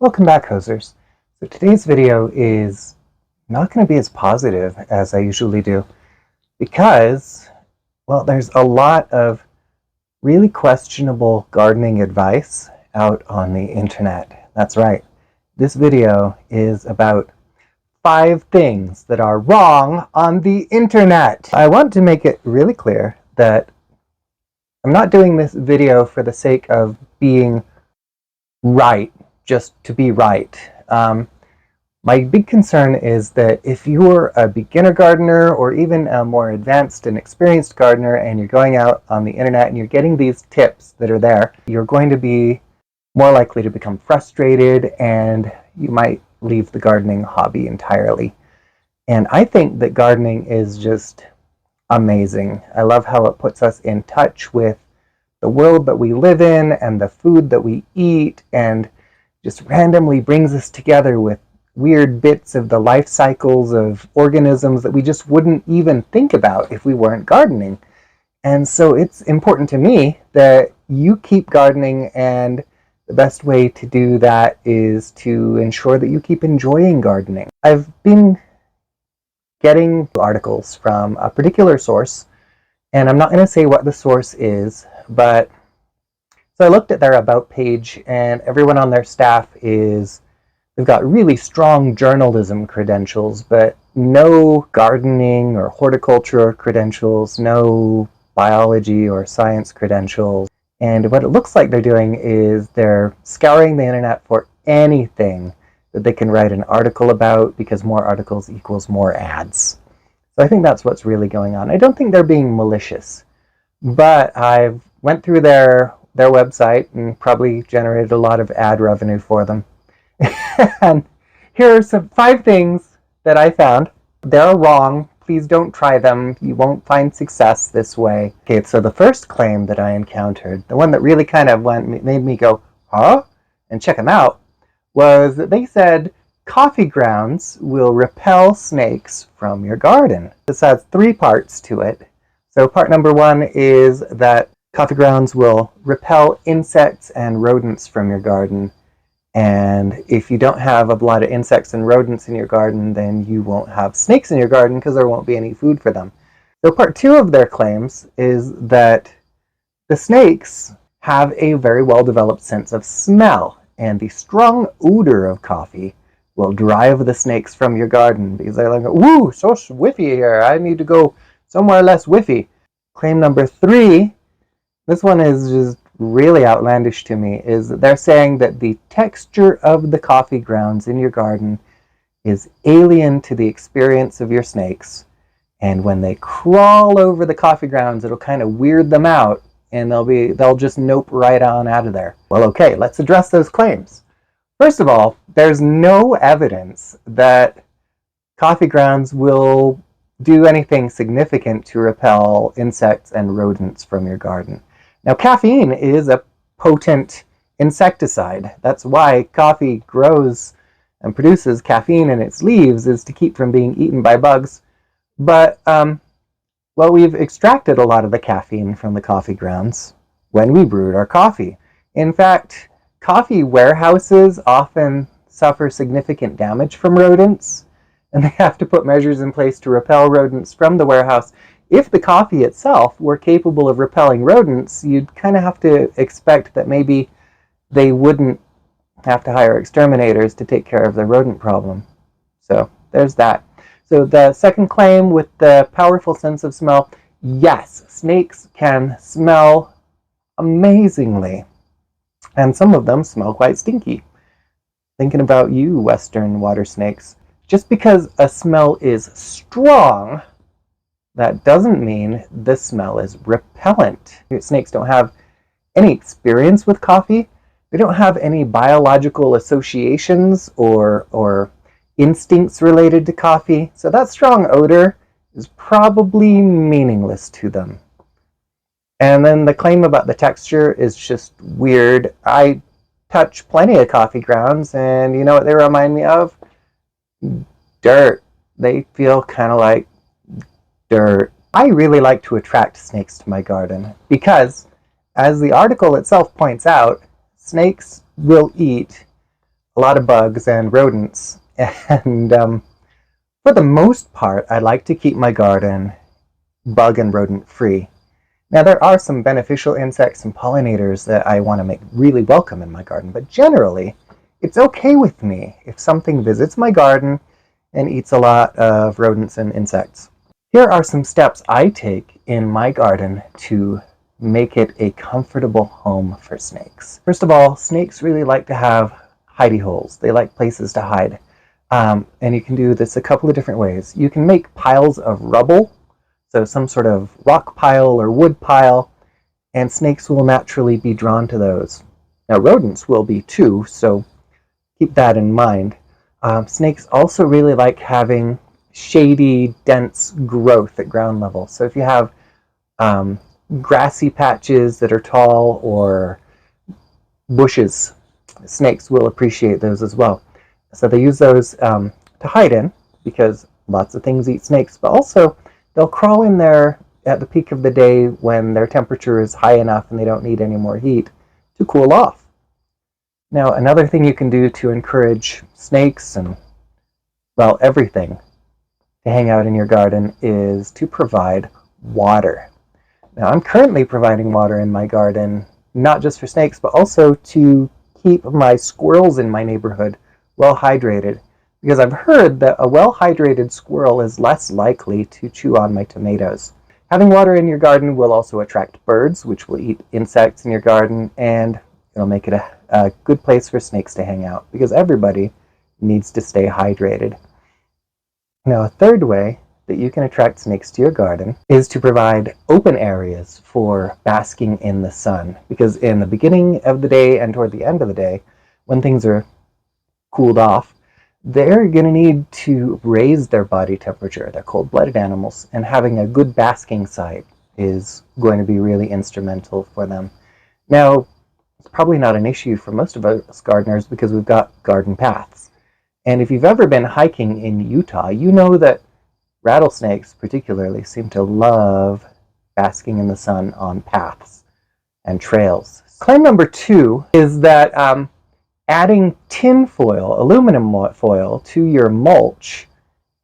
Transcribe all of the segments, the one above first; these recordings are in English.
Welcome back, hosers. So today's video is not going to be as positive as I usually do because, well, there's a lot of really questionable gardening advice out on the internet. That's right. This video is about 5 things that are wrong on the internet. I want to make it really clear that I'm not doing this video for the sake of being right, just to be right. My big concern is that if you're a beginner gardener or even a more advanced and experienced gardener and you're going out on the internet and you're getting these tips that are there, you're going to be more likely to become frustrated and you might leave the gardening hobby entirely. And I think that gardening is just amazing. I love how it puts us in touch with the world that we live in and the food that we eat, and just randomly brings us together with weird bits of the life cycles of organisms that we just wouldn't even think about if we weren't gardening. And so it's important to me that you keep gardening, and the best way to do that is to ensure that you keep enjoying gardening. I've been getting articles from a particular source, and I'm not going to say what the source is, but so I looked at their About page, and everyone on their staff they've got really strong journalism credentials, but no gardening or horticulture credentials, no biology or science credentials. And what it looks like they're doing is they're scouring the internet for anything that they can write an article about, because more articles equals more ads. So I think that's what's really going on. I don't think they're being malicious, but I've went through their website and probably generated a lot of ad revenue for them. And here are some 5 things that I found. They're wrong. Please don't try them. You won't find success this way. Okay, so the first claim that I encountered, the one that really kind of made me go, huh? And check them out, was that they said coffee grounds will repel snakes from your garden. This has 3 parts to it. So part number 1 is that coffee grounds will repel insects and rodents from your garden. And if you don't have a lot of insects and rodents in your garden, then you won't have snakes in your garden because there won't be any food for them. So part 2 of their claims is that the snakes have a very well-developed sense of smell, and the strong odor of coffee will drive the snakes from your garden because they're like, woo, so whiffy here. I need to go somewhere less whiffy. Claim number 3, this one is just really outlandish to me, is that they're saying that the texture of the coffee grounds in your garden is alien to the experience of your snakes. And when they crawl over the coffee grounds, it'll kind of weird them out, and they'll just nope right on out of there. Well, okay, let's address those claims. First of all, there's no evidence that coffee grounds will do anything significant to repel insects and rodents from your garden. Now, caffeine is a potent insecticide. That's why coffee grows and produces caffeine in its leaves, is to keep from being eaten by bugs. But, well, we've extracted a lot of the caffeine from the coffee grounds when we brewed our coffee. In fact, coffee warehouses often suffer significant damage from rodents, and they have to put measures in place to repel rodents from the warehouse. If the coffee itself were capable of repelling rodents, you'd kind of have to expect that maybe they wouldn't have to hire exterminators to take care of the rodent problem. So there's that. So the second claim with the powerful sense of smell, yes, snakes can smell amazingly. And some of them smell quite stinky. Thinking about you, Western water snakes. Just because a smell is strong, that doesn't mean the smell is repellent. Snakes don't have any experience with coffee. They don't have any biological associations or instincts related to coffee. So that strong odor is probably meaningless to them. And then the claim about the texture is just weird. I touch plenty of coffee grounds, and you know what they remind me of? Dirt. They feel kind of like dirt. I really like to attract snakes to my garden because, as the article itself points out, snakes will eat a lot of bugs and rodents. And for the most part, I like to keep my garden bug and rodent free. Now, there are some beneficial insects and pollinators that I want to make really welcome in my garden, but generally, it's okay with me if something visits my garden and eats a lot of rodents and insects. Here are some steps I take in my garden to make it a comfortable home for snakes. First of all, snakes really like to have hidey holes. They like places to hide. And you can do this a couple of different ways. You can make piles of rubble, so some sort of rock pile or wood pile, and snakes will naturally be drawn to those. Now, rodents will be too, so keep that in mind. Snakes also really like having shady, dense growth at ground level. So if you have grassy patches that are tall or bushes, snakes will appreciate those as well. So they use those to hide in, because lots of things eat snakes, but also they'll crawl in there at the peak of the day when their temperature is high enough and they don't need any more heat to cool off. Now, another thing you can do to encourage snakes and, well, everything to hang out in your garden is to provide water. Now, I'm currently providing water in my garden, not just for snakes, but also to keep my squirrels in my neighborhood well hydrated, because I've heard that a well-hydrated squirrel is less likely to chew on my tomatoes. Having water in your garden will also attract birds, which will eat insects in your garden, and it'll make it a good place for snakes to hang out, because everybody needs to stay hydrated. Now, a third way that you can attract snakes to your garden is to provide open areas for basking in the sun, because in the beginning of the day and toward the end of the day, when things are cooled off, they're going to need to raise their body temperature. They're cold-blooded animals, and having a good basking site is going to be really instrumental for them. Now, it's probably not an issue for most of us gardeners because we've got garden paths. And if you've ever been hiking in Utah, you know that rattlesnakes particularly seem to love basking in the sun on paths and trails. Claim number 2 is that adding tin foil, aluminum foil, to your mulch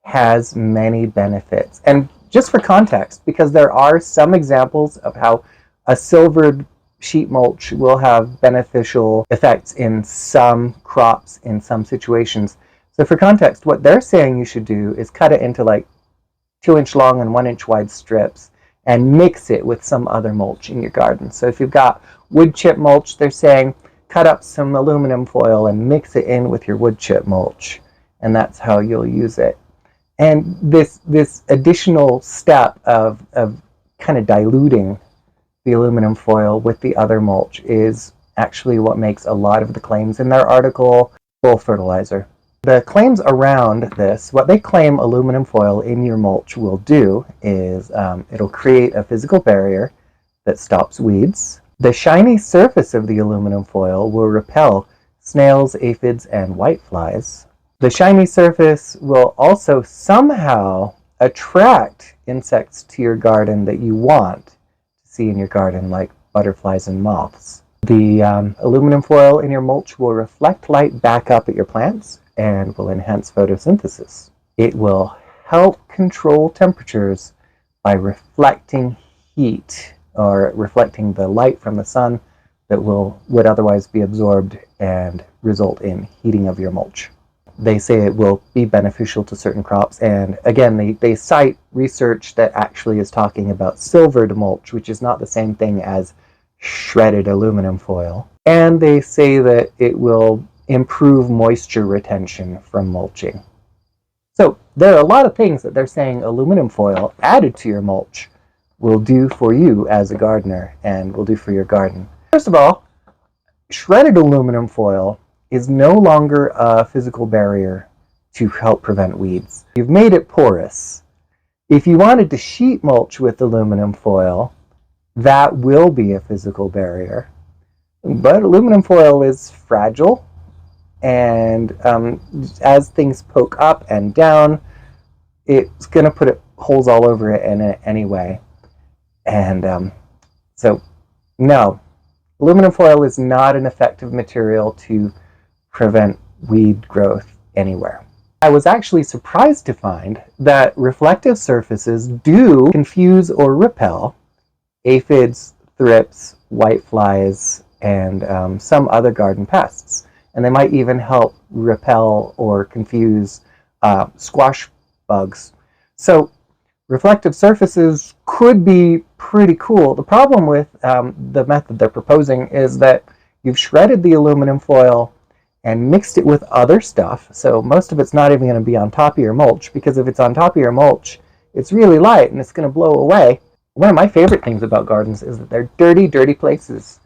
has many benefits. And just for context, because there are some examples of how a silvered sheet mulch will have beneficial effects in some crops, in some situations. So for context, what they're saying you should do is cut it into like 2-inch long and 1-inch wide strips and mix it with some other mulch in your garden. So if you've got wood chip mulch, they're saying cut up some aluminum foil and mix it in with your wood chip mulch, and that's how you'll use it. And this additional step of kind of diluting the aluminum foil with the other mulch is actually what makes a lot of the claims in their article full fertilizer. The claims around this, what they claim aluminum foil in your mulch will do is it'll create a physical barrier that stops weeds. The shiny surface of the aluminum foil will repel snails, aphids, and whiteflies. The shiny surface will also somehow attract insects to your garden that you want to see in your garden, like butterflies and moths. The aluminum foil in your mulch will reflect light back up at your plants and will enhance photosynthesis. It will help control temperatures by reflecting heat, or reflecting the light from the sun that would otherwise be absorbed and result in heating of your mulch. They say it will be beneficial to certain crops, and again, they cite research that actually is talking about silvered mulch, which is not the same thing as shredded aluminum foil. And they say that it will improve moisture retention from mulching. So there are a lot of things that they're saying aluminum foil added to your mulch will do for you as a gardener and will do for your garden. First of all, shredded aluminum foil is no longer a physical barrier to help prevent weeds. You've made it porous. If you wanted to sheet mulch with aluminum foil, that will be a physical barrier. But aluminum foil is fragile, and as things poke up and down, it's going to put holes all over it in it anyway. And so, no, aluminum foil is not an effective material to prevent weed growth anywhere. I was actually surprised to find that reflective surfaces do confuse or repel aphids, thrips, whiteflies, and some other garden pests. And they might even help repel or confuse squash bugs. So reflective surfaces could be pretty cool. The problem with the method they're proposing is that you've shredded the aluminum foil and mixed it with other stuff. So most of it's not even going to be on top of your mulch, because if it's on top of your mulch, it's really light and it's going to blow away. One of my favorite things about gardens is that they're dirty, dirty places.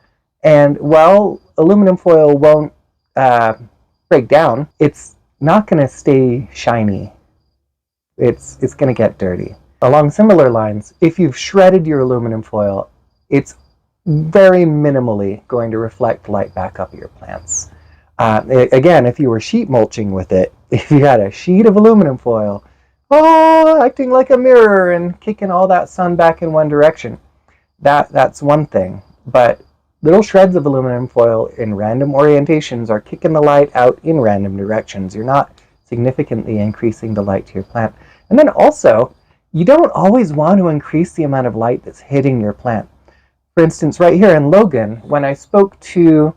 And while aluminum foil won't break down, it's not going to stay shiny. It's going to get dirty. Along similar lines, if you've shredded your aluminum foil, it's very minimally going to reflect light back up at your plants. Again, if you were sheet mulching with it, if you had a sheet of aluminum foil, acting like a mirror and kicking all that sun back in one direction, that's one thing. But little shreds of aluminum foil in random orientations are kicking the light out in random directions. You're not significantly increasing the light to your plant. And then also, you don't always want to increase the amount of light that's hitting your plant. For instance, right here in Logan, when I spoke to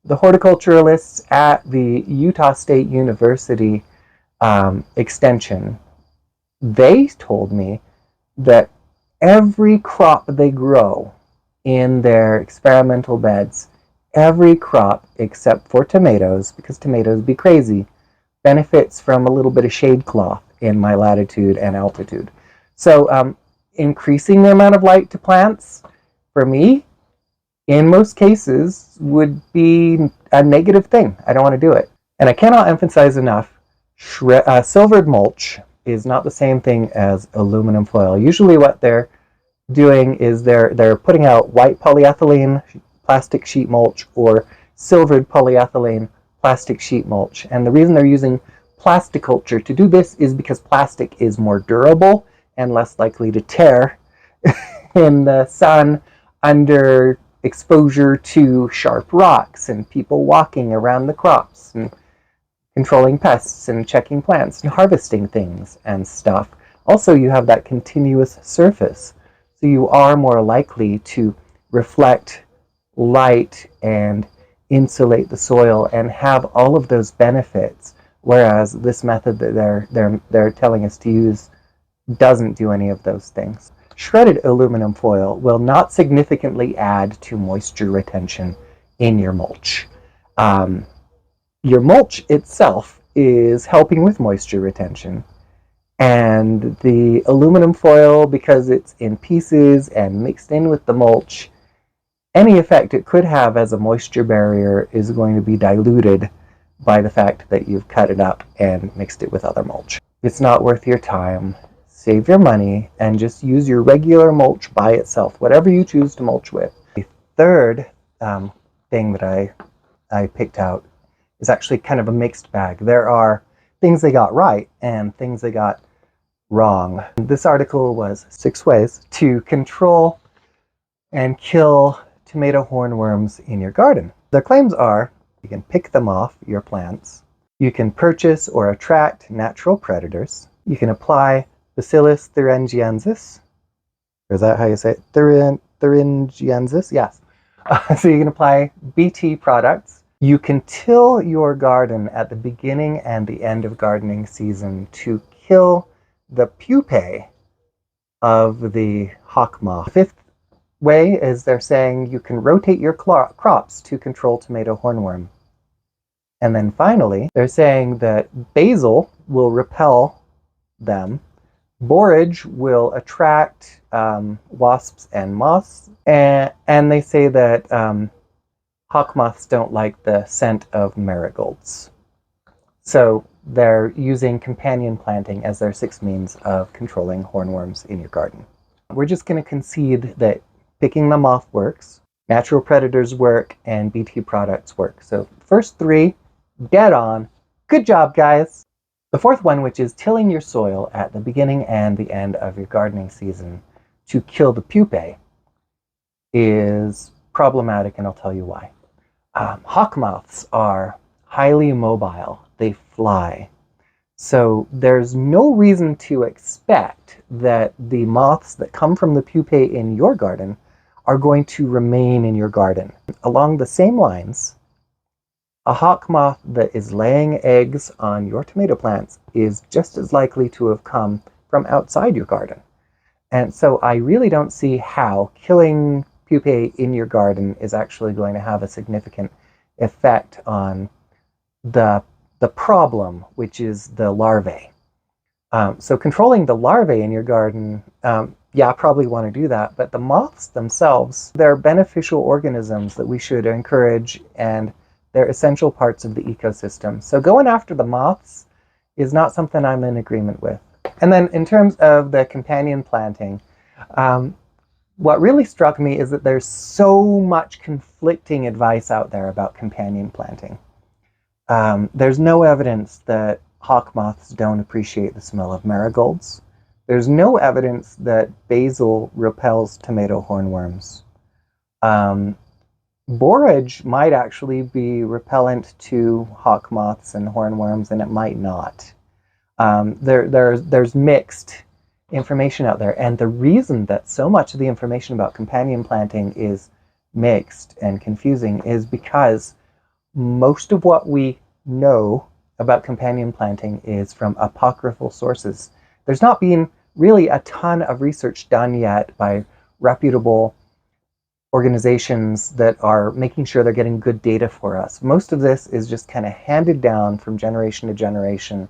the horticulturalists at the Utah State University extension, they told me that every crop they grow in their experimental beds, every crop except for tomatoes, because tomatoes be crazy, benefits from a little bit of shade cloth in my latitude and altitude. So increasing the amount of light to plants, for me, in most cases, would be a negative thing. I don't want to do it. And I cannot emphasize enough, silvered mulch is not the same thing as aluminum foil. Usually what they're doing is they're putting out white polyethylene plastic sheet mulch or silvered polyethylene plastic sheet mulch. And the reason they're using plasticulture to do this is because plastic is more durable and less likely to tear in the sun under exposure to sharp rocks and people walking around the crops and controlling pests and checking plants and harvesting things and stuff. Also, you have that continuous surface, so you are more likely to reflect light and insulate the soil and have all of those benefits, whereas this method that they're telling us to use doesn't do any of those things. Shredded aluminum foil will not significantly add to moisture retention in your mulch. Your mulch itself is helping with moisture retention, and the aluminum foil, because it's in pieces and mixed in with the mulch, any effect it could have as a moisture barrier is going to be diluted by the fact that you've cut it up and mixed it with other mulch. It's not worth your time. Save your money and just use your regular mulch by itself, whatever you choose to mulch with. The third thing that I picked out is actually kind of a mixed bag. There are things they got right and things they got wrong. This article was 6 ways to control and kill tomato hornworms in your garden. Their claims are: you can pick them off your plants, you can purchase or attract natural predators, you can apply Bacillus thuringiensis. Is that how you say it? Thuringiensis? Yes. So you can apply BT products. You can till your garden at the beginning and the end of gardening season to kill the pupae of the hawk moth. The fifth way is they're saying you can rotate your crops to control tomato hornworm. And then finally, they're saying that basil will repel them. Borage will attract wasps and moths, and they say that hawk moths don't like the scent of marigolds. So they're using companion planting as their 6th means of controlling hornworms in your garden. We're just going to concede that picking them off works, natural predators work, and BT products work. So first 3, dead on. Good job, guys! The 4th one, which is tilling your soil at the beginning and the end of your gardening season to kill the pupae, is problematic, and I'll tell you why. Hawk moths are highly mobile. They fly. So there's no reason to expect that the moths that come from the pupae in your garden are going to remain in your garden. Along the same lines, a hawk moth that is laying eggs on your tomato plants is just as likely to have come from outside your garden. And so I really don't see how killing pupae in your garden is actually going to have a significant effect on the problem, which is the larvae. So controlling the larvae in your garden, yeah, probably want to do that, but the moths themselves, they're beneficial organisms that we should encourage, and they're essential parts of the ecosystem. So going after the moths is not something I'm in agreement with. And then in terms of the companion planting, what really struck me is that there's so much conflicting advice out there about companion planting. There's no evidence that hawk moths don't appreciate the smell of marigolds. There's no evidence that basil repels tomato hornworms. Borage might actually be repellent to hawk moths and hornworms, and it might not. There's mixed information out there, and the reason that so much of the information about companion planting is mixed and confusing is because most of what we know about companion planting is from apocryphal sources. There's not been really a ton of research done yet by reputable organizations that are making sure they're getting good data for us. Most of this is just kind of handed down from generation to generation,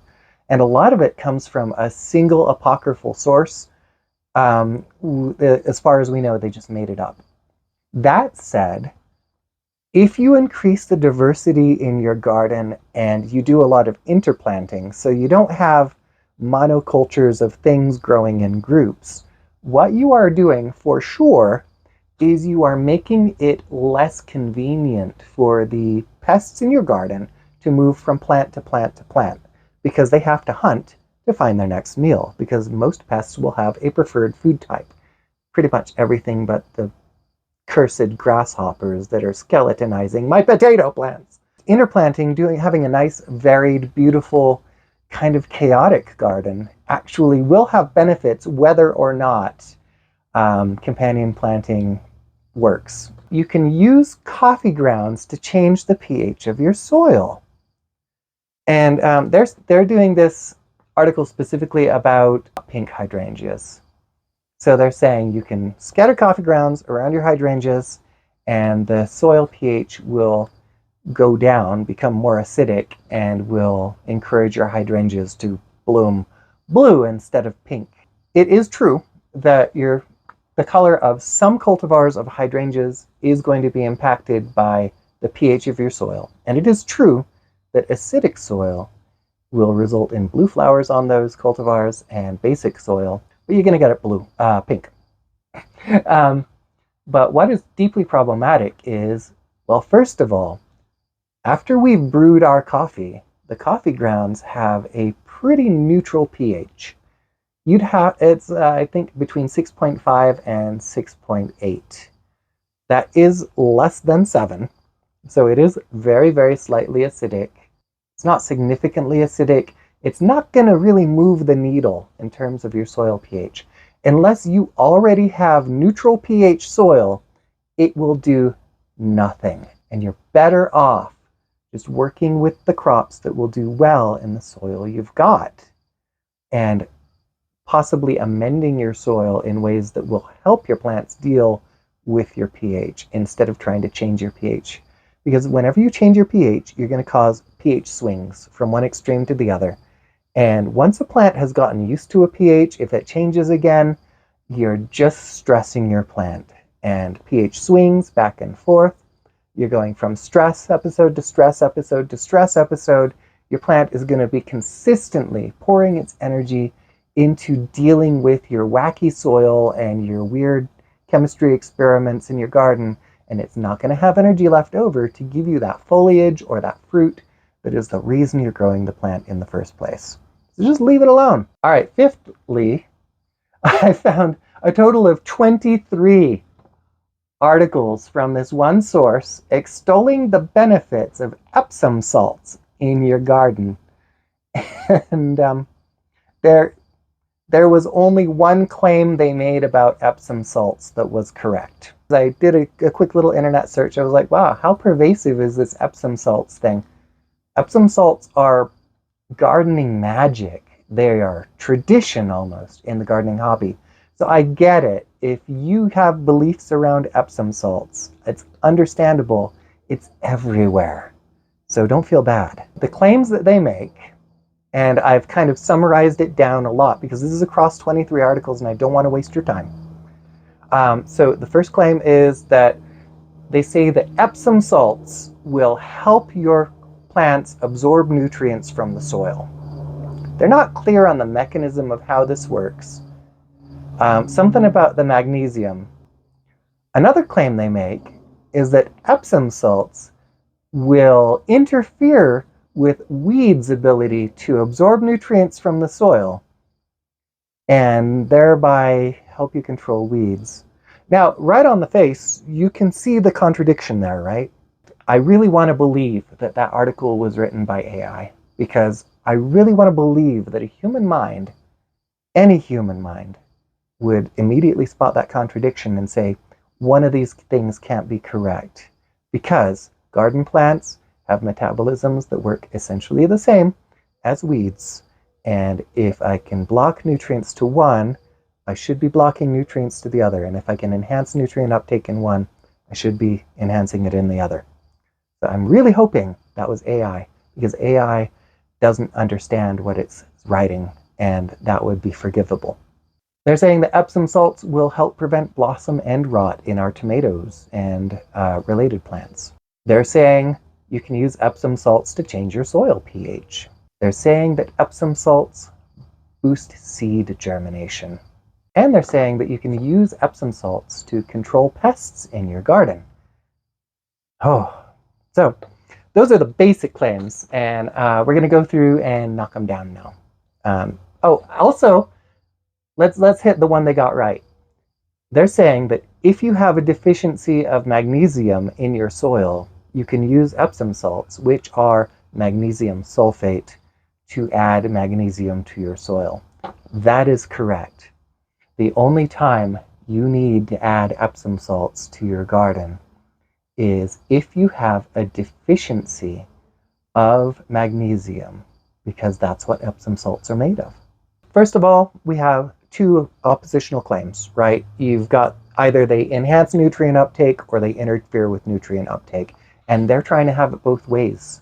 and a lot of it comes from a single apocryphal source. As far as we know, they just made it up. That said, if you increase the diversity in your garden and you do a lot of interplanting, so you don't have monocultures of things growing in groups, what you are doing for sure is you are making it less convenient for the pests in your garden to move from plant to plant to plant, because they have to hunt to find their next meal, because most pests will have a preferred food type. Pretty much everything but the cursed grasshoppers that are skeletonizing my potato plants. Interplanting, having a nice, varied, beautiful, kind of chaotic garden actually will have benefits whether or not companion planting works. You can use coffee grounds to change the pH of your soil. And they're doing this article specifically about pink hydrangeas. So they're saying you can scatter coffee grounds around your hydrangeas and the soil pH will go down, become more acidic, and will encourage your hydrangeas to bloom blue instead of pink. It is true that the color of some cultivars of hydrangeas is going to be impacted by the pH of your soil. And it is true that acidic soil will result in blue flowers on those cultivars, and basic soil, but you're going to get it pink. But what is deeply problematic is, well, first of all, after we've brewed our coffee, the coffee grounds have a pretty neutral pH. It's I think between 6.5 and 6.8. That is less than 7, so it is very, very slightly acidic. It's not significantly acidic. It's not going to really move the needle in terms of your soil pH. Unless you already have neutral pH soil, it will do nothing. And you're better off just working with the crops that will do well in the soil you've got, and possibly amending your soil in ways that will help your plants deal with your pH instead of trying to change your pH. Because whenever you change your pH, you're going to cause pH swings from one extreme to the other. And once a plant has gotten used to a pH, if it changes again, you're just stressing your plant. And pH swings back and forth. You're going from stress episode to stress episode to stress episode. Your plant is going to be consistently pouring its energy into dealing with your wacky soil and your weird chemistry experiments in your garden, and it's not going to have energy left over to give you that foliage or that fruit that is the reason you're growing the plant in the first place. So just leave it alone. All right, fifthly, I found a total of 23 articles from this one source extolling the benefits of Epsom salts in your garden. And there was only one claim they made about Epsom salts that was correct. I did a quick little internet search. I was like, wow, how pervasive is this Epsom salts thing? Epsom salts are gardening magic. They are tradition almost in the gardening hobby. So I get it. If you have beliefs around Epsom salts, it's understandable. It's everywhere. So don't feel bad. The claims that they make, and I've kind of summarized it down a lot because this is across 23 articles and I don't want to waste your time. So the first claim is that they say that Epsom salts will help your plants absorb nutrients from the soil. They're not clear on the mechanism of how this works. Something about the magnesium. Another claim they make is that Epsom salts will interfere with weeds' ability to absorb nutrients from the soil and thereby help you control weeds. Now, right on the face, you can see the contradiction there, right? I really want to believe that that article was written by AI because I really want to believe that a human mind, any human mind, would immediately spot that contradiction and say, one of these things can't be correct because garden plants have metabolisms that work essentially the same as weeds. And if I can block nutrients to one, I should be blocking nutrients to the other. And if I can enhance nutrient uptake in one, I should be enhancing it in the other. So I'm really hoping that was AI because AI doesn't understand what it's writing and that would be forgivable. They're saying that Epsom salts will help prevent blossom end rot in our tomatoes and related plants. They're saying you can use Epsom salts to change your soil pH. They're saying that Epsom salts boost seed germination. And they're saying that you can use Epsom salts to control pests in your garden. Oh, so those are the basic claims, and we're going to go through and knock them down now. Also, let's hit the one they got right. They're saying that if you have a deficiency of magnesium in your soil, you can use Epsom salts, which are magnesium sulfate, to add magnesium to your soil. That is correct. The only time you need to add Epsom salts to your garden is if you have a deficiency of magnesium, because that's what Epsom salts are made of. First of all, we have two oppositional claims, right? You've got either they enhance nutrient uptake or they interfere with nutrient uptake, and they're trying to have it both ways.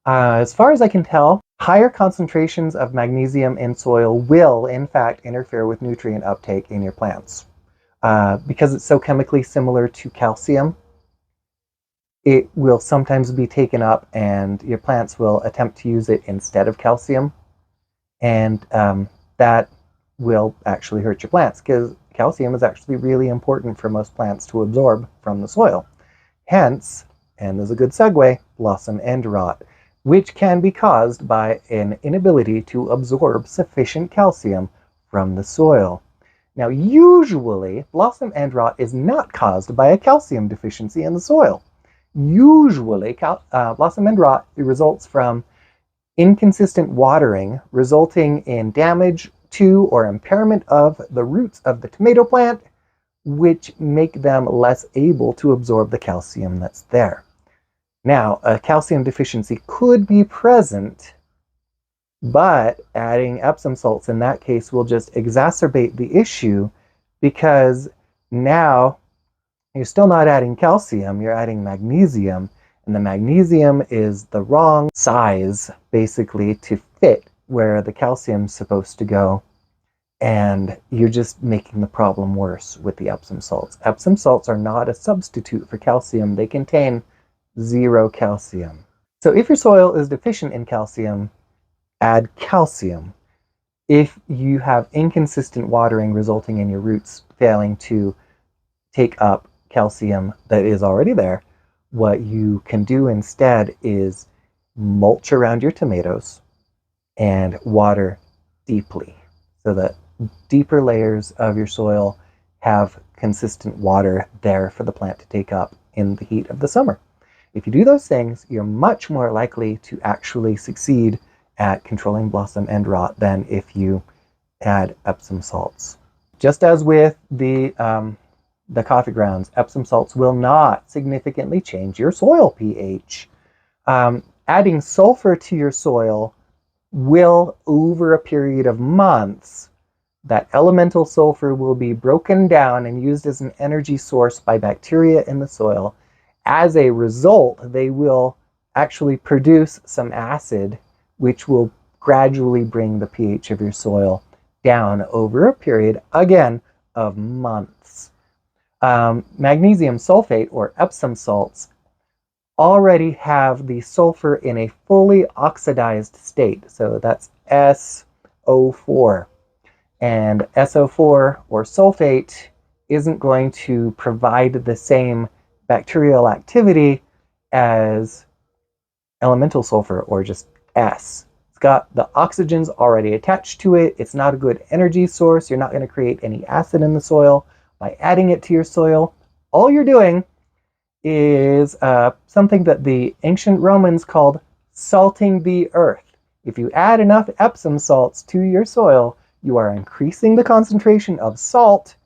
As far as I can tell, higher concentrations of magnesium in soil will, in fact, interfere with nutrient uptake in your plants. Because it's so chemically similar to calcium, it will sometimes be taken up and your plants will attempt to use it instead of calcium. And that will actually hurt your plants because calcium is actually really important for most plants to absorb from the soil. Hence, and there's a good segue, blossom end rot, which can be caused by an inability to absorb sufficient calcium from the soil. Now, usually, blossom end rot is not caused by a calcium deficiency in the soil. Usually, blossom end rot results from inconsistent watering, resulting in damage to or impairment of the roots of the tomato plant, which make them less able to absorb the calcium that's there. Now, a calcium deficiency could be present, but adding Epsom salts in that case will just exacerbate the issue because now you're still not adding calcium, you're adding magnesium, and the magnesium is the wrong size, basically, to fit where the calcium's supposed to go, and you're just making the problem worse with the Epsom salts. Epsom salts are not a substitute for calcium. They contain 0 calcium. So if your soil is deficient in calcium, add calcium. If you have inconsistent watering resulting in your roots failing to take up calcium that is already there, what you can do instead is mulch around your tomatoes and water deeply so that deeper layers of your soil have consistent water there for the plant to take up in the heat of the summer. If you do those things, you're much more likely to actually succeed at controlling blossom end rot than if you add Epsom salts. Just as with the coffee grounds, Epsom salts will not significantly change your soil pH. Adding sulfur to your soil will, over a period of months, that elemental sulfur will be broken down and used as an energy source by bacteria in the soil. As a result, they will actually produce some acid, which will gradually bring the pH of your soil down over a period, again, of months. Magnesium sulfate, or Epsom salts, already have the sulfur in a fully oxidized state. So that's SO4. And SO4, or sulfate, isn't going to provide the same bacterial activity as elemental sulfur, or just S. It's got the oxygens already attached to it. It's not a good energy source. You're not going to create any acid in the soil by adding it to your soil. All you're doing is something that the ancient Romans called salting the earth. If you add enough Epsom salts to your soil, you are increasing the concentration of salt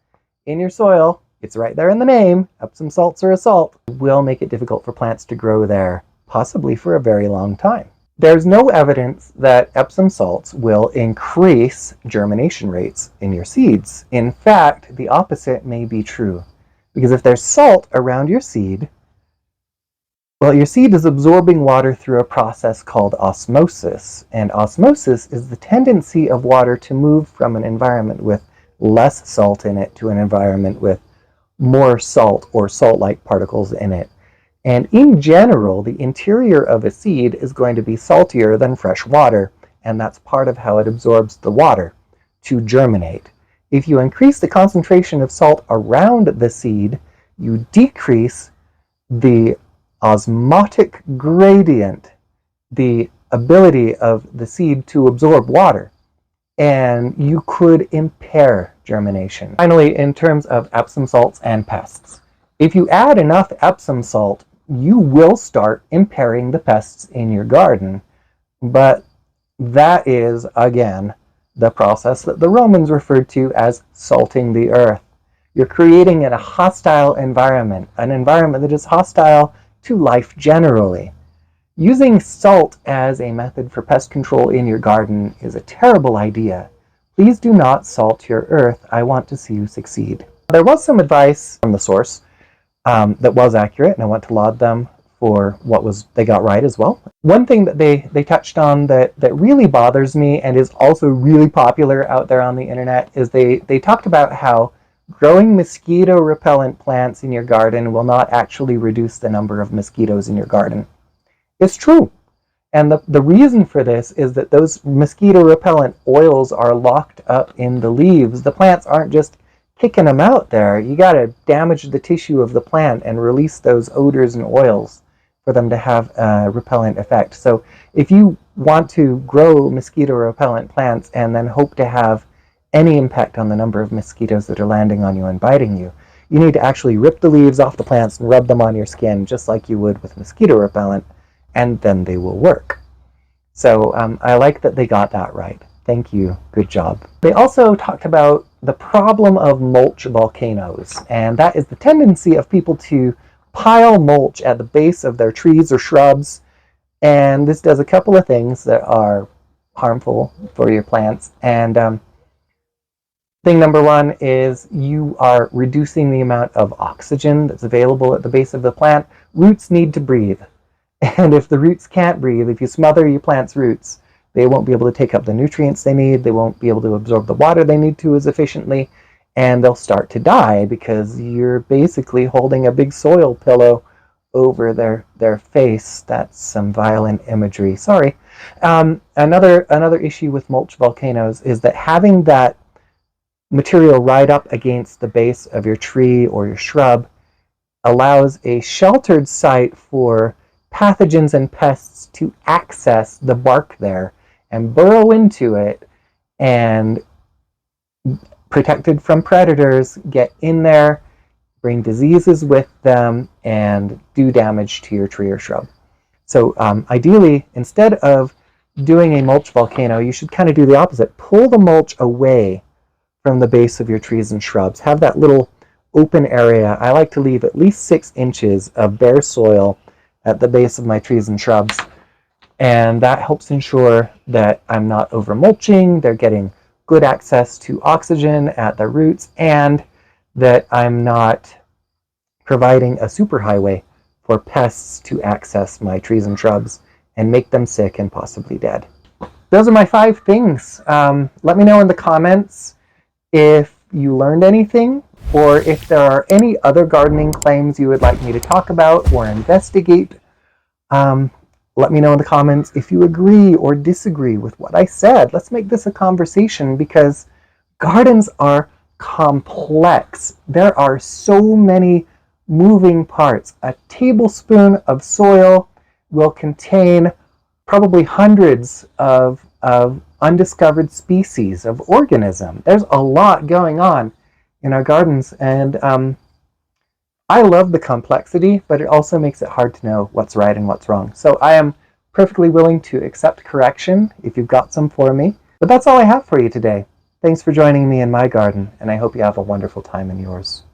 in your soil. It's right there in the name. Epsom salts are a salt. It will make it difficult for plants to grow there, possibly for a very long time. There's no evidence that Epsom salts will increase germination rates in your seeds. In fact, the opposite may be true. Because if there's salt around your seed, well, your seed is absorbing water through a process called osmosis. And osmosis is the tendency of water to move from an environment with less salt in it to an environment with more salt or salt-like particles in it. And in general, the interior of a seed is going to be saltier than fresh water, and that's part of how it absorbs the water to germinate. If you increase the concentration of salt around the seed, you decrease the osmotic gradient, the ability of the seed to absorb water, and you could impair germination. Finally, in terms of Epsom salts and pests, if you add enough Epsom salt, you will start impairing the pests in your garden, but that is, again, the process that the Romans referred to as salting the earth. You're creating a hostile environment, an environment that is hostile to life generally. Using salt as a method for pest control in your garden is a terrible idea. Please do not salt your earth. I want to see you succeed. There was some advice from the source that was accurate, and I want to laud them for what they got right as well. One thing that they touched on that really bothers me and is also really popular out there on the internet is they talked about how growing mosquito repellent plants in your garden will not actually reduce the number of mosquitoes in your garden. It's true. And the reason for this is that those mosquito repellent oils are locked up in the leaves. The plants aren't just kicking them out there. You got to damage the tissue of the plant and release those odors and oils for them to have a repellent effect. So if you want to grow mosquito repellent plants and then hope to have any impact on the number of mosquitoes that are landing on you and biting you, you need to actually rip the leaves off the plants and rub them on your skin just like you would with mosquito repellent, and then they will work. So I like that they got that right. Thank you. Good job. They also talked about the problem of mulch volcanoes, and that is the tendency of people to pile mulch at the base of their trees or shrubs, and this does a couple of things that are harmful for your plants. And thing number one is you are reducing the amount of oxygen that's available at the base of the plant. Roots need to breathe. And if the roots can't breathe, if you smother your plant's roots, they won't be able to take up the nutrients they need, they won't be able to absorb the water they need to as efficiently, and they'll start to die because you're basically holding a big soil pillow over their face. That's some violent imagery. Sorry. Another issue with mulch volcanoes is that having that material right up against the base of your tree or your shrub allows a sheltered site for pathogens and pests to access the bark there and burrow into it and protected from predators get in there, bring diseases with them, and do damage to your tree or shrub. So ideally, instead of doing a mulch volcano, you should kind of do the opposite. Pull the mulch away from the base of your trees and shrubs. Have that little open area. I like to leave at least 6 inches of bare soil at the base of my trees and shrubs. And that helps ensure that I'm not over mulching, they're getting good access to oxygen at the roots, and that I'm not providing a superhighway for pests to access my trees and shrubs and make them sick and possibly dead. Those are my 5 things. Let me know in the comments if you learned anything, or if there are any other gardening claims you would like me to talk about or investigate. Let me know in the comments if you agree or disagree with what I said. Let's make this a conversation, because gardens are complex. There are so many moving parts. A tablespoon of soil will contain probably hundreds of undiscovered species of organism. There's a lot going on in our gardens, and I love the complexity, but it also makes it hard to know what's right and what's wrong. So I am perfectly willing to accept correction if you've got some for me. But that's all I have for you today. Thanks for joining me in my garden, and I hope you have a wonderful time in yours.